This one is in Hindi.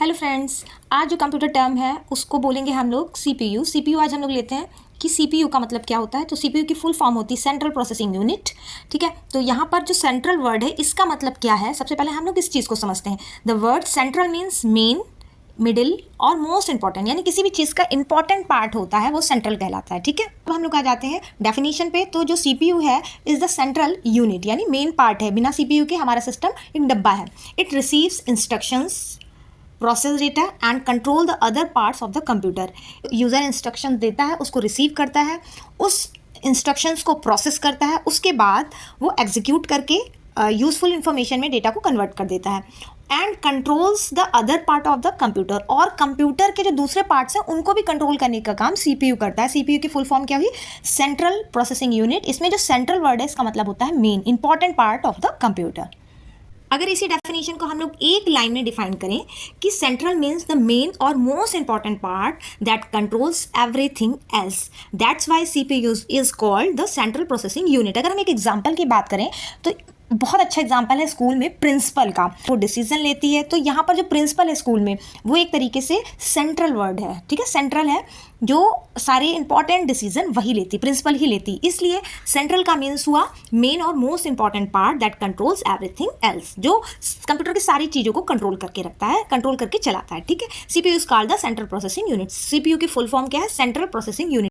हेलो फ्रेंड्स, आज जो कंप्यूटर टर्म है उसको बोलेंगे हम लोग सीपीयू। सीपीयू आज हम लोग लेते हैं कि सीपीयू का मतलब क्या होता है। तो सीपीयू की फुल फॉर्म होती है सेंट्रल प्रोसेसिंग यूनिट। ठीक है, तो यहाँ पर जो सेंट्रल वर्ड है इसका मतलब क्या है, सबसे पहले हम लोग इस चीज़ को समझते हैं। The word central means main, middle और मोस्ट इंपॉर्टेंट, यानी किसी भी चीज़ का इंपॉर्टेंट पार्ट होता है वो सेंट्रल कहलाता है। ठीक है, अब हम लोग आ जाते हैं डेफिनेशन पे। तो जो सीपीयू है इज द सेंट्रल यूनिट, यानी मेन पार्ट है। बिना सीपीयू के हमारा सिस्टम एक डब्बा है। It receives instructions, process data and control the other parts of the computer. User instruction देता है, उसको रिसीव करता है, उस इंस्ट्रक्शंस को प्रोसेस करता है, उसके बाद वो एग्जीक्यूट करके यूजफुल इंफॉर्मेशन में डेटा को कन्वर्ट कर देता है and controls the other part of the computer. और कंप्यूटर के जो दूसरे पार्ट्स हैं उनको भी कंट्रोल करने का काम सीपीयू करता है। सीपीयू की फुल फॉर्म क्या हुई? Central processing unit. इसमें जो सेंट्रल वर्ड है इसका मतलब होता है main, important part of the computer. अगर इसी डेफिनेशन को हम लोग एक लाइन में डिफाइन करें कि सेंट्रल मीन्स द मेन और most important part that controls everything else, that's why CPU is called the central processing unit. अगर हम एक एग्जांपल की बात करें तो बहुत अच्छा एग्जाम्पल है स्कूल में प्रिंसिपल का। वो डिसीजन लेती है, तो यहाँ पर जो प्रिंसिपल है स्कूल में वो एक तरीके से सेंट्रल वर्ड है। ठीक है, सेंट्रल है, जो सारे इंपॉर्टेंट डिसीजन वही लेती, प्रिंसिपल ही लेती। इसलिए सेंट्रल का मीन्स हुआ मेन और most important part that controls everything else, जो कंप्यूटर की सारी चीज़ों को कंट्रोल करके रखता है, कंट्रोल करके चलाता है। ठीक है, CPU is called the central processing unit. CPU की फुल फॉर्म क्या है? Central processing unit.